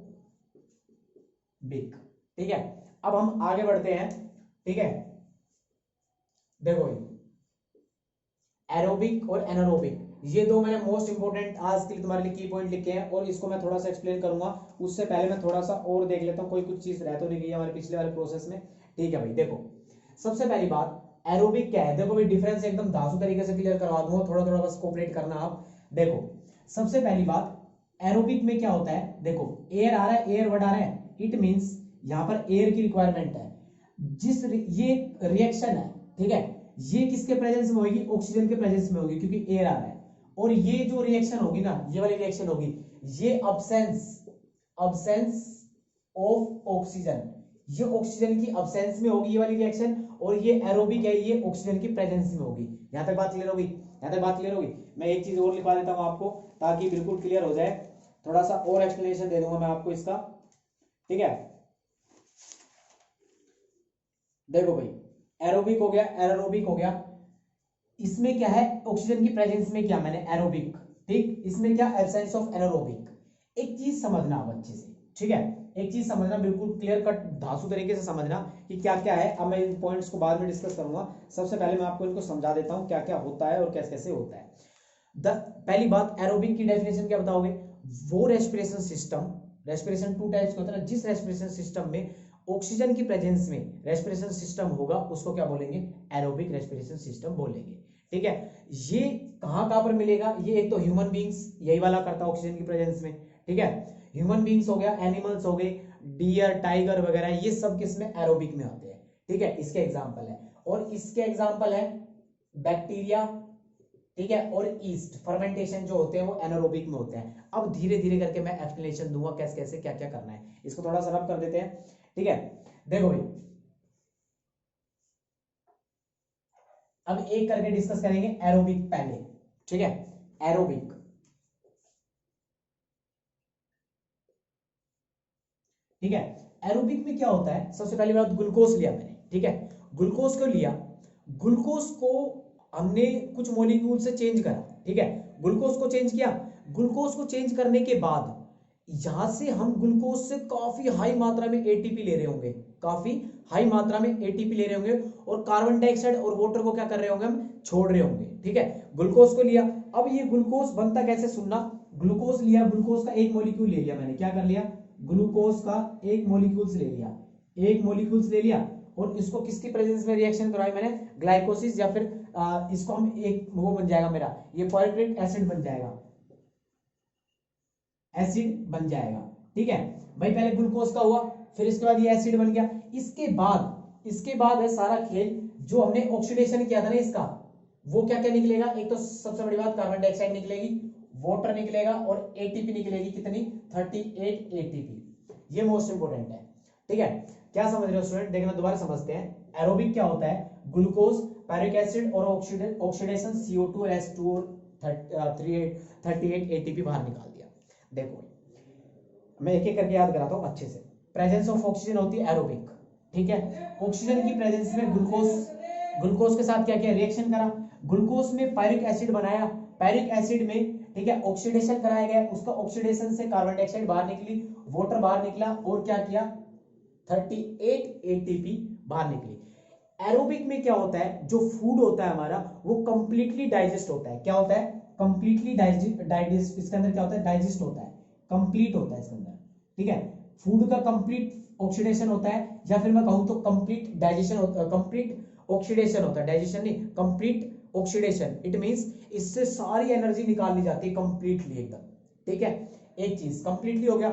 ठीक है। अब हम आगे बढ़ते हैं, ठीक है। देखो एरोबिक और एनारोबिक, ये 2 मैंने मोस्ट इंपोर्टेंट आज के लिए तुम्हारे लिए की पॉइंट लिखे हैं, और इसको मैं थोड़ा सा एक्सप्लेन करूंगा। उससे पहले मैं थोड़ा सा और देख लेता हूं कोई कुछ चीज रह तो नहीं गई हमारे पिछले वाले प्रोसेस में, ठीक है भाई। देखो सबसे पहली बात, एरोबिक क्या है, देखो भाई डिफरेंस एकदम धांसू तरीके से क्लियर करवा दूंगा, थोड़ा थोड़ा बस कोऑपरेट करना आप। देखो सबसे पहली बात, एरोबिक में क्या होता है, देखो एयर आ रहा है, एयर वर्ड आ रहा है, इट मींस यहां पर एयर की रिक्वायरमेंट है। ये रिएक्शन है, ठीक है, ये किसके प्रेजेंस में होगी, ऑक्सीजन के प्रेजेंस में होगी, क्योंकि एयर आ रहा है। और ये जो रिएक्शन होगी ना, ये वाली रिएक्शन होगी, ये अब्सेंस ऑफ ऑक्सीजन, ये ऑक्सीजन की अब्सेंस में होगी ये वाली रिएक्शन। और ये एरोबिक है, ये ऑक्सीजन की प्रेजेंस में होगी। यहां तक बात क्लियर होगी? यहां तक बात क्लियर होगी? मैं एक चीज और लिखवा देता हूं आपको ताकि बिल्कुल क्लियर हो जाए, थोड़ा सा और एक्सप्लेनेशन दे दूंगा मैं आपको इसका, ठीक है। देखो भाई, एरोबिक हो गया, एरोबिक हो गया, इसमें क्या है, ऑक्सीजन की प्रेजेंस में क्या, मैंने एरोबिक, ठीक, इसमें क्या, एब्सेंस ऑफ एनारोबिक। एक चीज समझना आप अच्छे से, ठीक है, एक चीज समझना, बिल्कुल क्लियर कट धांसू तरीके से समझना कि क्या क्या है। अब मैं इन पॉइंट्स को बाद में डिस्कस करूंगा, सबसे पहले मैं आपको इनको समझा देता हूं क्या क्या होता है और कैसे कैसे होता है। पहली बात, एरोबिक की डेफिनेशन क्या बताओगे? वो respiration system, respiration two types का होता है ना, जिस रेस्पिरेशन सिस्टम में ऑक्सीजन की प्रेजेंस में रेस्पिरेशन सिस्टम होगा उसको क्या बोलेंगे? एरोबिक रेस्पिरेशन सिस्टम बोलेंगे, ठीक है। ये कहां पर मिलेगा? ये एक तो ह्यूमन बींग्स यही वाला करता है ऑक्सीजन की प्रेजेंस में, ठीक है। ह्यूमन बींग्स हो गया, एनिमल्स हो गए, डियर, टाइगर वगैरह, ये सब किसमें? एरोबिक में आते हैं, ठीक है। इसके एग्जाम्पल है, और इसके एग्जाम्पल है बैक्टीरिया, ठीक है, और ईस्ट, फर्मेंटेशन जो होते हैं वो एनारोबिक में होते हैं। अब धीरे धीरे करके मैं एक्सप्लेनेशन दूंगा कैसे कैसे क्या क्या करना है। इसको थोड़ा सा रब कर देते हैं, ठीक है। देखो भाई, अब एक करके डिस्कस करेंगे एरोबिक पहले, ठीक है। एरोबिक, ठीक है। एरोबिक में क्या होता है? सबसे पहली बात, ग्लूकोज लिया मैंने, ठीक है, ग्लूकोज को लिया, ग्लूकोज को हमने कुछ मॉलिक्यूल से चेंज करा, ठीक है, ग्लूकोज को चेंज किया। ग्लूकोज को चेंज करने के बाद यहां से हम ग्लूकोज से काफी हाई मात्रा में एटीपी ले रहे होंगे, काफी हाई मात्रा में एटीपी ले रहे होंगे, और कार्बन डाइऑक्साइड और वाटर को क्या कर रहे होंगे? हम छोड़ रहे होंगे, ठीक है। ग्लूकोज को लिया, अब ये ग्लूकोज बनता कैसे सुनना, ग्लूकोज लिया, ग्लूकोज का एक मॉलिक्यूल ले लिया मैंने, क्या कर लिया? ग्लूकोज का एक मॉलिक्यूल्स ले लिया, एक मॉलिक्यूल्स ले लिया, और इसको किसकी प्रेजेंस में रिएक्शन करवाई मैंने? ग्लाइकोसिस, या फिर इसको हम एक वो बन जाएगा मेरा, ये पॉलिट्रिक एसिड बन जाएगा, एसिड बन जाएगा, ठीक है भाई। पहले ग्लूकोज का हुआ, फिर इसके बाद ये एसिड बन गया। इसके बाद है सारा खेल, जो हमने ऑक्सीडेशन किया था ना इसका, वो क्या क्या निकलेगा? एक तो सबसे बड़ी बात, कार्बन डाइऑक्साइड निकलेगी, वाटर निकलेगा, और एटीपी निकलेगी, कितनी? 38 एटीपी। ये मोस्ट इंपोर्टेंट है, ठीक है। क्या समझ रहे हो स्टूडेंट? देखना, दोबारा समझते हैं। एरोबिक क्या होता है? ग्लूकोज, पैरिक एसिड और ऑक्सीडेशन, CO2 और H2 और 38 एटीपी बाहर निकाल दिया। देखो, मैं एक एक करके याद कराता हूं अच्छे से। प्रेजेंस ऑफ ऑक्सीजन होती है एरोबिक, ठीक है। ऑक्सीजन की प्रेजेंस में ग्लूकोज के साथ क्या किया? रिएक्शन करा, ग्लूकोज में पायरिक एसिड बनाया, पायरिक एसिड में, ठीक है, ऑक्सीडेशन कराया गया, उसका ऑक्सीडेशन से कार्बन डाइऑक्साइड बाहर निकली, वाटर बाहर निकला, और क्या किया? 38 एटीपी बाहर निकली। एरोबिक में क्या होता है? जो फूड होता है हमारा वो कंप्लीटली डाइजेस्ट होता है। क्या होता है? कंप्लीटली डाइजेस्ट, इसके अंदर क्या होता है? डाइजेस्ट होता है, कंप्लीट होता है इसके अंदर, ठीक है। फूड का कंप्लीट ऑक्सीडेशन होता है, या फिर मैं कहूं तो कंप्लीट डाइजेशन, कंप्लीट ऑक्सीडेशन होता है, डाइजेशन नहीं, कंप्लीट ऑक्सीडेशन। इट मींस इससे सारी एनर्जी निकाल ली जाती है कंप्लीटली एकदम, ठीक है। एक चीज कंप्लीटली हो गया।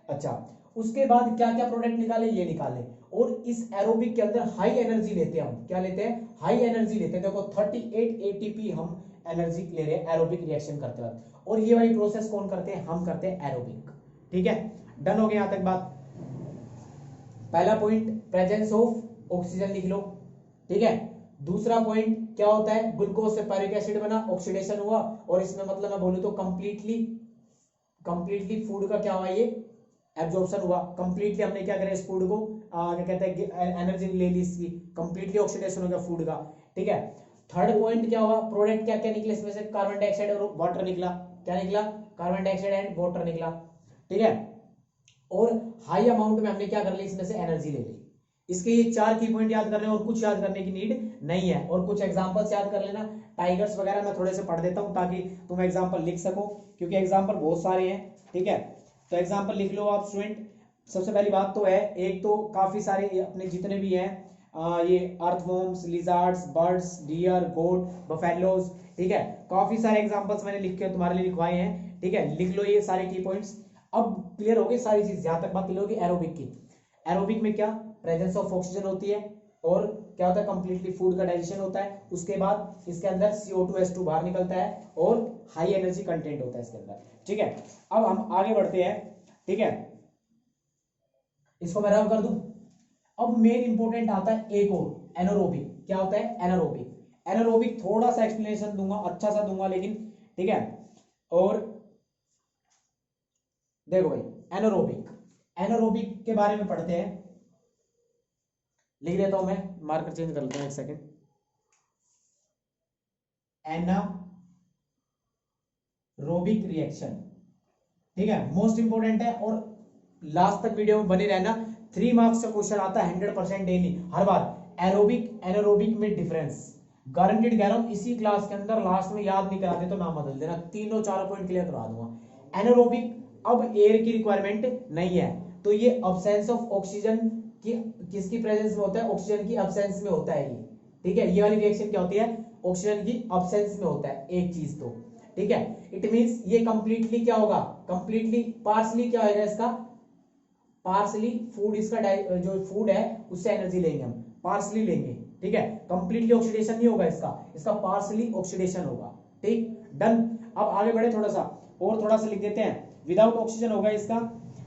अच्छा, उसके बाद क्या क्या प्रोडक्ट निकाले? ये निकाले, और इस एरोबिक के अंदर हाई एनर्जी लेते हैं हम। क्या लेते हैं? हाई एनर्जी लेते हैं। देखो 38 एटीपी हम एनर्जी ले रहे हैं एरोबिक रिएक्शन करते वक्त, और ये वाली प्रोसेस कौन करते हैं? हम करते हैं, एरोबिक, ठीक है। डन हो गया यहां तक बात। पहला पॉइंट, प्रेजेंस ऑफ ऑक्सीजन लिख लो, ठीक है। दूसरा पॉइंट क्या होता है? ग्लूकोज से पैरिक एसिड बना, ऑक्सीडेशन हुआ, और इसमें मतलब मैं बोलूं तो कंप्लीटली फूड का क्या हुआ? ये एब्जॉर्प्शन हुआ कंप्लीटली। हमने क्या करा? इस फूड को क्या कहते हैं, एनर्जी ले ली इसकी, कंप्लीटली ऑक्सीडेशन हो गया फूड का, ठीक है। थर्ड पॉइंट क्या हुआ? प्रोडक्ट क्या क्या निकले इसमें से? कार्बन डाइऑक्साइड और वाटर निकला। क्या निकला? कार्बन डाइऑक्साइड एंड वाटर निकला, ठीक है। और हाई अमाउंट में हमने क्या कर लिया? इसमें से एनर्जी ले ली। इसके ये 4 की पॉइंट याद करने, और कुछ याद करने की नीड नहीं है, और कुछ एग्जांपल्स याद कर लेना। टाइगर्स वगैरह मैं थोड़े से पढ़ देता हूं ताकि तुम एग्जांपल लिख सको, क्योंकि एग्जांपल बहुत सारे हैं, ठीक है। तो एग्जांपल लिख लो आप स्टूडेंट। सबसे पहली बात तो है, एक तो काफी सारे अपने जितने भी हैं, ये अर्थवॉर्म्स, लिजार्ड्स, बर्ड्स, डियर, गोट, बफेलोज, ठीक है। काफी सारे एग्जांपल्स मैंने लिख के तुम्हारे लिए लिखवाए हैं, ठीक है। लिख लो ये सारे की पॉइंट्स। अब क्लियर हो गई सारी चीज, यहां तक बात क्लियर होगी एरोबिक की। एरोबिक में क्या? प्रेजेंस ऑफ ऑक्सीजन होती है, और क्या होता है? कंप्लीटली फूड का डाइजेशन होता है। उसके बाद इसके अंदर CO2 H2 बाहर निकलता है, और हाई एनर्जी कंटेंट होता है इसके अंदर, ठीक है। अब हम आगे बढ़ते हैं, ठीक है। इसको मैं रब कर दूं। अब मेन इंपोर्टेंट आता है एक और, एनारोबिक क्या होता है, एनारोबिक। एनारोबिक थोड़ा सा एक्सप्लेनेशन दूंगा, अच्छा सा दूंगा लेकिन, ठीक है। और देखो भाई, एनारोबिक, एनारोबिक के बारे में पढ़ते हैं। लिख देता हूं मैं, मार्कर चेंज कर लेता हूं, एक सेकेंड। एनारोबिक रिएक्शन, ठीक है, मोस्ट इंपोर्टेंट है और लास्ट तक वीडियो में बने रहना। 3 मार्क्स का क्वेश्चन आता है 100% डेली, हर बार। एरोबिक एनारोबिक में डिफरेंस गारंटेड कह रहा हूं, इसी क्लास के अंदर लास्ट में याद नहीं कराते तो नाम बदल देना, तीनों चारों पॉइंट क्लियर करा दूंगा। एनारोबिक, अब एयर की रिक्वायरमेंट नहीं है तो ये अब्सेंस ऑफ ऑक्सीजन की, किसकी प्रेजेंस में होता है, ऑक्सीजन की अब्सेंस में होता है ये, ठीक है। ये वाली रिएक्शन क्या होती है, ऑक्सीजन की अब्सेंस में होता है एक चीज तो, ठीक है। इट मींस ये कंप्लीटली क्या होगा, कंप्लीटली पार्सली क्या होगा इसका, पार्सली फूड, इसका जो फूड है उससे एनर्जी लेंगे हम, पार्सली लेंगे, ठीक है। कंप्लीटली ऑक्सीडेशन नहीं होगा इसका, इसका पार्सली ऑक्सीडेशन होगा, ठीक, डन। अब आगे बढ़े थोड़ा सा, और थोड़ा सा लिख देते हैं, विदाउट ऑक्सीजन होगा इसका,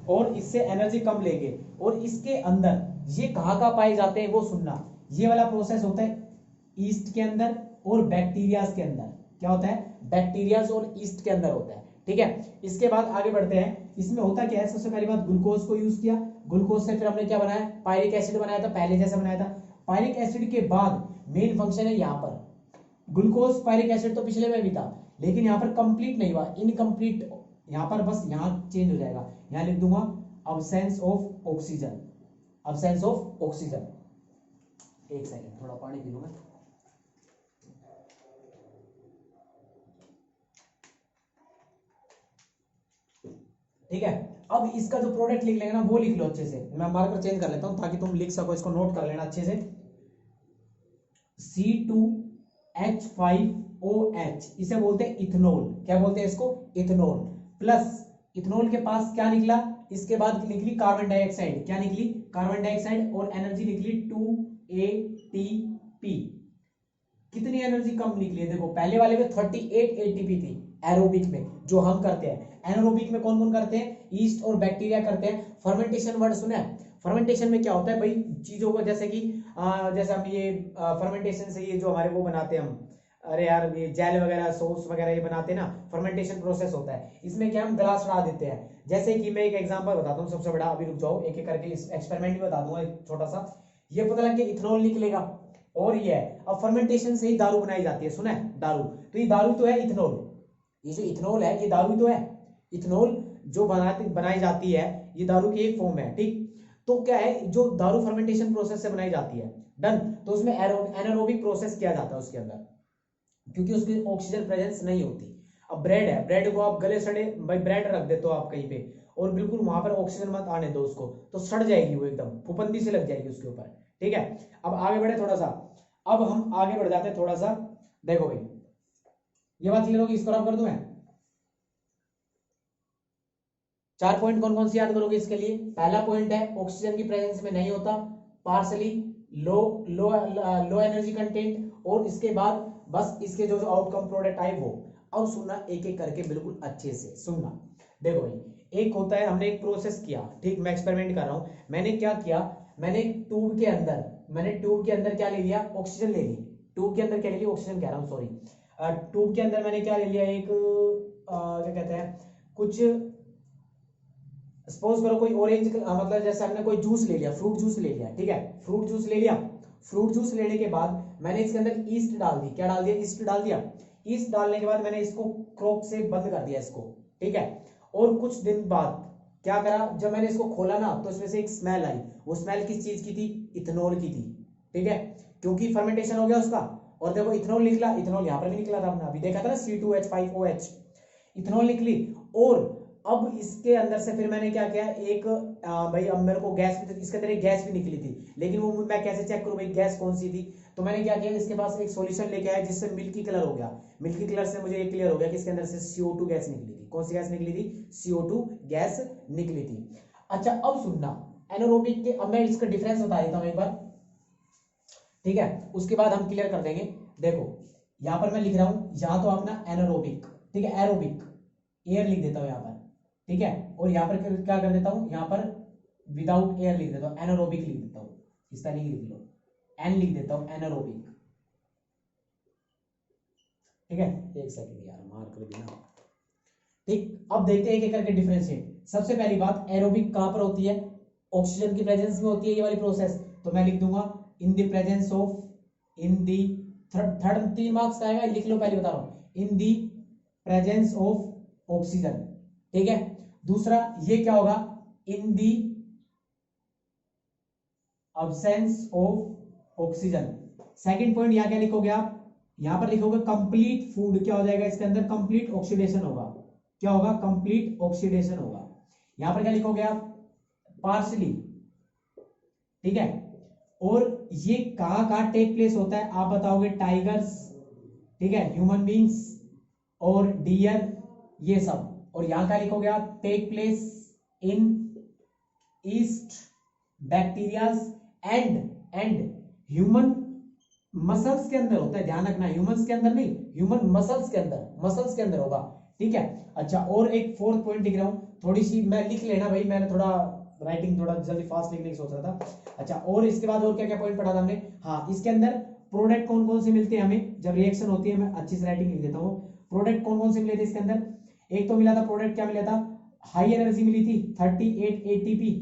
और इससे एनर्जी कम लेंगे। और इसके अंदर ये कहाँ पाए जाते हैं वो सुनना, ये वाला प्रोसेस होता है ईस्ट के अंदर और बैक्टीरियाज के अंदर। क्या होता है, बैक्टीरियाज और ईस्ट के अंदर होता है, ठीक है। इसके बाद आगे बढ़ते हैं, इसमें होता क्या है, सबसे पहली बात ग्लूकोज को यूज किया, ग्लूकोज से फिर हमने क्या बनाया, पायरिक एसिड बनाया था, पहले जैसा बनाया था। पायरिक एसिड के बाद मेन फंक्शन है यहाँ पर, ग्लूकोज पायरिक एसिड तो पिछले में भी था लेकिन यहाँ पर कंप्लीट नहीं हुआ, इनकम्प्लीट, यहाँ पर बस यहाँ चेंज हो जाएगा, यहाँ लिख दूंगा absence of oxygen, absence of oxygen. एक सेकेंड थोड़ा पानी पी लूंगा। ठीक है, अब इसका जो प्रोडक्ट लिख लेंगे ना वो लिख लो अच्छे से, मैं मार्कर चेंज कर लेता हूं ताकि तुम लिख सको, इसको नोट कर लेना अच्छे से। C2H5OH, इसे बोलते हैं इथेनॉल, क्या बोलते हैं इसको, इथेनॉल। प्लस इथेनॉल के पास क्या निकला, इसके बाद निकली कार्बन डाइऑक्साइड, क्या निकली, कार्बन डाइऑक्साइड, और एनर्जी निकली 2 ATP। कितनी एनर्जी कम निकली है, देखो पहले वाले में 38 ATP थी एरोबिक में, जो हम करते हैं। एनारोबिक में कौन कौन करते हैं, ईस्ट और बैक्टीरिया करते हैं। फर्मेंटेशन वर्ड सुना है, फर्मेंटेशन में क्या होता है भाई, चीजों को जैसे कि जैसे हम ये फर्मेंटेशन से ये जो हमारे वो बनाते हैं हम, अरे यार ये जेल वगैरह सॉस वगैरह ये बनाते हैं ना, फर्मेंटेशन प्रोसेस होता है। इसमें क्या हम ग्लास चढ़ा देते हैं, जैसे कि मैं एक एग्जांपल बताता हूँ सबसे बड़ा, अभी रुक जाओ एक एक करके इस एक्सपेरिमेंट भी बता दूंगा एक छोटा सा। ये पता लग गया इथेनॉल निकलेगा, और ये है, अब फर्मेंटेशन से ही दारू बनाई जाती है, सुना है दारू, तो ये दारू तो है इथेनॉल, ये जो इथेनॉल है ये दारू तो है, इथेनॉल जो बनाई जाती है ये दारू की एक फॉर्म है, ठीक। तो क्या है, जो दारू फर्मेंटेशन प्रोसेस से बनाई जाती है, डन। तो उसमें एनारोबिक प्रोसेस किया जाता है उसके अंदर, क्योंकि उसकी ऑक्सीजन प्रेजेंस नहीं होती। अब ब्रेड है, ब्रेड को आप गले सड़े भाई ब्रेड रख देते हो आप कहीं पे, और बिल्कुल वहां पर ऑक्सीजन मत आने दो उसको, तो सड़ जाएगी वो, एकदम फुफंदी से लग जाएगी उसके ऊपर, ठीक है। अब आगे बढ़े थोड़ा सा, अब हम आगे बढ़ जाते हैं थोड़ा सा। देखो भाई ये बात क्लियर होगी, इसको रब कर दूं मैं। 4 पॉइंट कौन कौन सी याद करोगे इसके लिए, पहला पॉइंट है ऑक्सीजन की प्रेजेंस में नहीं होता, पार्सली लो लो लो एनर्जी कंटेंट, और इसके बाद बस इसके जो जो आउटकम प्रोडक्ट आए वो। अब सुनना एक एक करके बिल्कुल अच्छे से सुनना। देखो भाई एक होता है, हमने एक प्रोसेस किया, ठीक, मैं एक्सपेरिमेंट कर रहा हूं, मैंने क्या किया, मैंने ट्यूब के अंदर क्या ले लिया, ऑक्सीजन ले ली, ट्यूब के अंदर क्या ले लिया, ऑक्सीजन कह रहा हूँ सॉरी, ट्यूब के अंदर मैंने क्या ले लिया, एक क्या कहते हैं, कुछ सपोज करो कोई ऑरेंज, मतलब जैसे हमने कोई जूस ले लिया, फ्रूट जूस ले लिया, ठीक है, फ्रूट जूस ले लिया। फ्रूट जूस लेने के बाद मैंने इसके अंदर ईस्ट डाल दी, क्या डाल दिया, ईस्ट डाल दिया। ईस्ट डालने के बाद मैंने इसको क्रोक से बंद कर दिया इसको, ठीक है। और कुछ दिन बाद क्या करा, जब मैंने इसको खोला ना तो इसमें से एक स्मेल आई, वो स्मेल किस चीज की थी, इथेनॉल की थी, ठीक है, क्योंकि फर्मेंटेशन हो गया उसका। और देखो इथेनॉल निकला, इथेनॉल यहाँ पर भी निकला था, हमने अभी देखा था ना, C2H5OH, इथेनॉल निकली। और अब इसके अंदर से फिर मैंने क्या किया, एक भाई अब मेरे को गैस भी, इसके अंदर एक गैस भी निकली थी, लेकिन वो मैं कैसे चेक करूं भाई गैस कौन सी थी, तो मैंने क्या किया, इसके पास एक सॉल्यूशन लेके आया जिससे मिल्की कलर हो गया। मिल्की कलर से मुझे ये क्लियर हो गया कि इसके अंदर से CO2 गैस निकली थी। कौन सी गैस निकली थी, CO2 गैस निकली थी। अच्छा अब सुनना, एनारोबिक के, अब मैं इसका डिफरेंस बता देता हूं एक बार, ठीक है, उसके बाद हम क्लियर कर देंगे। देखो यहां पर मैं लिख रहा हूं, यहां तो अपना एनारोबिक, ठीक है, एरोबिक एयर लिख देता हूं यहां पर, ठीक है, और यहां पर क्या कर देता हूं, यहां पर विदाउट एयर लिख देता हूं, एनारोबिक लिख देता हूं, इस तरीके लिख लो, एन लिख देता हूं, एनारोबिक। ठीक है, एक सेकंड यार मार्क कर देना। ठीक, अब देखते हैं एक एक करके डिफरेंशिएट। सबसे पहली बात, एरोबिक कहां पर होती है? ऑक्सीजन की प्रेजेंस में होती है ये वाली प्रोसेस, तो मैं लिख दूंगा in the presence of, in the third 3 marks का आएगा, लिख लो, पहले बता रहा हूं, in the presence of oxygen. ठीक है, दूसरा ये क्या होगा? In the absence of oxygen. Second point यहां क्या लिखोगे आप? यहां पर लिखोगे कंप्लीट फूड, क्या हो जाएगा इसके अंदर? कंप्लीट ऑक्सीडेशन होगा। क्या होगा? कंप्लीट ऑक्सीडेशन होगा। यहां पर क्या लिखोगे आप? पार्शली। ठीक है, और ये कहां कहां टेक प्लेस होता है आप बताओगे? टाइगर्स, ठीक है, ह्यूमन बींग्स और डियर, ये सब। और यहां क्या लिखोगे आप? Take place in yeast bacterias and human muscles के अंदर होता है, ध्यान रखना, ह्यूमंस के अंदर नहीं, ह्यूमन मसल्स के अंदर होगा। ठीक है, अच्छा, और एक फोर्थ पॉइंट लिख रहा हूं, थोड़ी सी मैं लिख लेना भाई, मैंने थोड़ा राइटिंग थोड़ा जल्दी फास्ट लिखने की सोच रहा था। अच्छा, और इसके बाद और क्या क्या पॉइंट पढ़ा था हमने? हाँ, इसके अंदर प्रोडक्ट कौन कौन से मिलते हैं हमें जब रिएक्शन होती है? मैं अच्छी से राइटिंग लिख देता हूँ। प्रोडक्ट कौन कौन से मिले थे इसके अंदर? एक तो मिला था प्रोडक्ट, क्या मिला था? हाई एनर्जी मिली थी 38 एटीपी।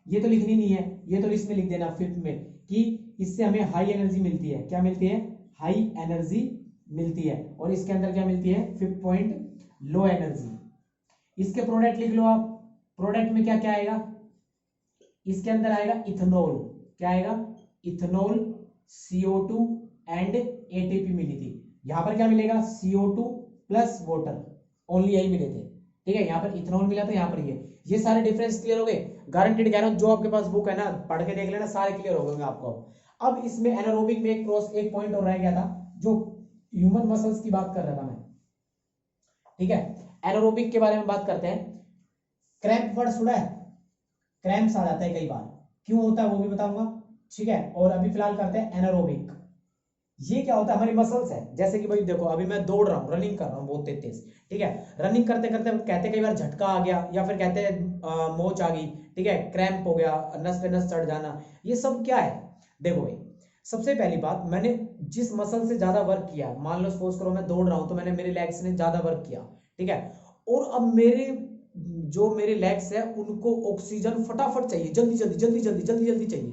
ये तो लिखनी नहीं है, ये तो लिस्ट में लिख देना फिफ्थ में, कि इससे हमें हाई एनर्जी मिलती है। क्या मिलती है? हाई एनर्जी मिलती है। और इसके अंदर क्या मिलती है? Fifth point, low energy. इसके प्रोडक्ट लिख लो आप। प्रोडक्ट में क्या क्या आएगा? इसके अंदर आएगा इथेनॉल। क्या आएगा? इथेनॉल, CO2 एंड एटीपी मिली थी। यहां पर क्या मिलेगा? CO2 प्लस वाटर, ओनली यही मिले थे। ठीक है, यहां पर इथेनॉल मिला था, यहां पर ये सारे डिफरेंस क्लियर हो गए, गारंटेड कह रहा हूं। जो आपके पास बुक है ना, पढ़ के देख लेना, सारे क्लियर हो गए आपको। अब इसमें एनारोबिक में एक पॉइंट और रह गया था, जो ह्यूमन मसल्स की बात कर रहा था मैं। ठीक है, एनारोबिक के बारे में बात करते हैं। क्रैम्प वर्ड सुना है? क्रैम्प्स आ जाता है कई बार, क्यों होता है वो भी बताऊंगा। ठीक है, और अभी फिलहाल करते हैं एनारोबिक। ये क्या होता है? हमारी मसल्स है, जैसे कि भाई देखो, अभी मैं दौड़ रहा हूँ, रनिंग कर रहा हूँ बहुत तेज। ठीक है, रनिंग करते करते कहते कई बार झटका आ गया, या फिर कहते हैं मोच आ गई। ठीक है, क्रैम्प हो गया, नस पे नस चढ़ जाना, ये सब क्या है? देखो भाई, सबसे पहली बात, मैंने जिस मसल से ज्यादा वर्क किया, मान लो सपोज करो मैं दौड़ रहा हूं, तो मैंने मेरे लेग्स ने ज्यादा वर्क किया। ठीक है, और अब मेरे लेग्स है, उनको ऑक्सीजन फटाफट चाहिए, जल्दी जल्दी जल्दी जल्दी जल्दी जल्दी चाहिए।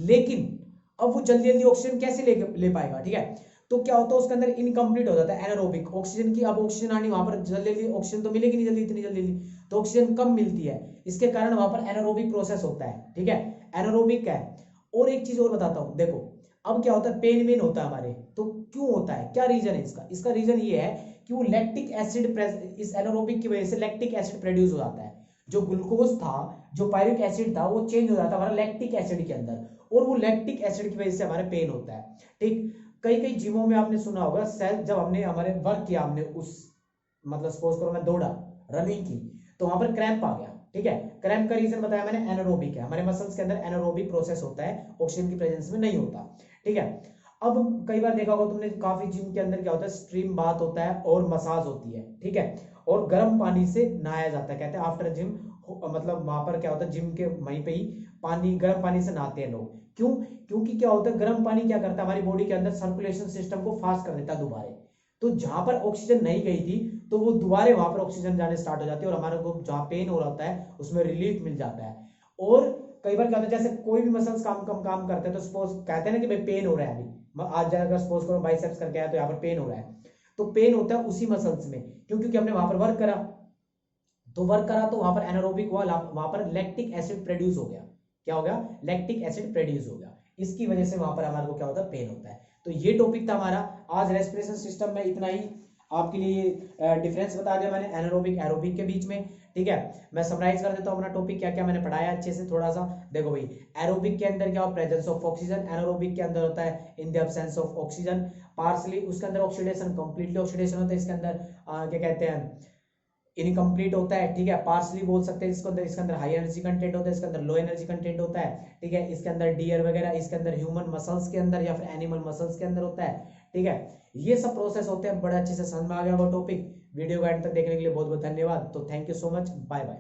लेकिन अब वो जल्दी जल्दी ऑक्सीजन कैसे ले पाएगा? ठीक है, तो क्या होता है उसके अंदर? इनकम्प्लीट हो जाता है एनारोबिक। ऑक्सीजन की, अब ऑक्सीजन आनी, वहां पर जल्दी जल्दी ऑक्सीजन तो मिलेगी नहीं जल्दी, इतनी जल्दी, तो ऑक्सीजन कम मिलती है, इसके कारण वहां पर एनारोबिक प्रोसेस होता है। ठीक है, एनारोबिक है। और एक चीज और बताता हूं, देखो अब क्या होता है? पेन वेन होता है हमारे, तो क्यों होता है? क्या रीजन है इसका? इसका रीजन ये है कि वो लैक्टिक एसिड, इस एनारोबिक की वजह से लैक्टिक एसिड प्रोड्यूस हो जाता है। जो ग्लूकोज था, जो पायरिक एसिड था, वो चेंज हो जाता है हमारा लैक्टिक एसिड के अंदर, और वो लैक्टिक एसिड की वजह से हमारे पेन होता है। ठीक, कई कई जिमों में आपने सुना होगा, सेल्फ जब हमने हमारे वर्क किया, हमने उस मतलब सपोज करो मैं दौड़ा, रनिंग की, तो वहां पर क्रैम्प आ गया। ठीक है, क्रैम्प का रीजन बताया मैंने, एनारोबिक है। हमारे मसल्स के अंदर एनारोबिक प्रोसेस होता है, ऑक्सीजन की प्रेजेंस में नहीं होता। ठीक है, अब कई बार देखा होगा तुमने, काफी जिम के अंदर क्या होता है? स्ट्रीम बाथ होता है और मसाज होती है। ठीक है, और गर्म पानी से नहाया जाता है, कहते हैं आफ्टर जिम, मतलब वहां पर क्या होता है? जिम के वहीं पे ही पानी, गर्म पानी से नहाते हैं लोग। क्यों? क्योंकि क्या होता है? गर्म पानी क्या करता है? हमारी बॉडी के अंदर सर्कुलेशन सिस्टम को फास्ट कर देता है दोबारा। तो जहां पर ऑक्सीजन नहीं गई थी, तो वो दोबारा वहां पर ऑक्सीजन जाने स्टार्ट हो जाती है, और हमारे को जहां पेन हो रहा होता है उसमें रिलीफ मिल जाता है। और कई बार क्या होता है? जैसे कोई भी मसल्स काम करते हैं, तो सपोज कहते हैं ना कि भाई पेन हो रहा है, अभी आज अगर सपोज करो बाइसेप्स करके आया, तो यहाँ पर पेन हो रहा है, तो पेन होता है उसी मसल्स में, क्योंकि हमने वहां पर वर्क करा, तो वहां पर एनारोबिक हुआ, वहां पर लैक्टिक एसिड प्रोड्यूस हो गया। क्या हो गया? लैक्टिक एसिड प्रोड्यूस हो गया, इसकी वजह से वहां पर हमारे को क्या होता है? पेन होता है। तो ये टॉपिक था हमारा आज रेस्पिरेशन सिस्टम में, इतना ही आपके लिए डिफरेंस बता दिया मैंने एनारोबिक एरोबिक के बीच में। ठीक है, मैं समराइज कर देता हूं अपना टॉपिक, क्या क्या मैंने पढ़ाया अच्छे से थोड़ा सा। देखो भाई, एरोबिक के अंदर क्या हो? Presence of oxygen. एनारोबिक के अंदर होता है in the absence of oxygen. Partially उसके अंदर ऑक्सीडेशन, कंप्लीटली ऑक्सीडेशन होता है, इसके अंदर क्या कहते हैं? इनकम्प्लीट होता है। ठीक है, पार्सली बोल सकते हैं इसके अंदर हाई एनर्जी कंटेंट होता है, इसके अंदर लो एनर्जी कंटेंट होता है। ठीक है, इसके अंदर डियर वगैरह, इसके अंदर ह्यूमन मसल्स के अंदर या फिर एनिमल मसल्स के अंदर होता है। ठीक है, ये सब प्रोसेस होते हैं, बड़े अच्छे से समझ में आ गया वो टॉपिक। वीडियो को एंड तक देखने के लिए बहुत बहुत धन्यवाद। तो thank you so much, bye bye.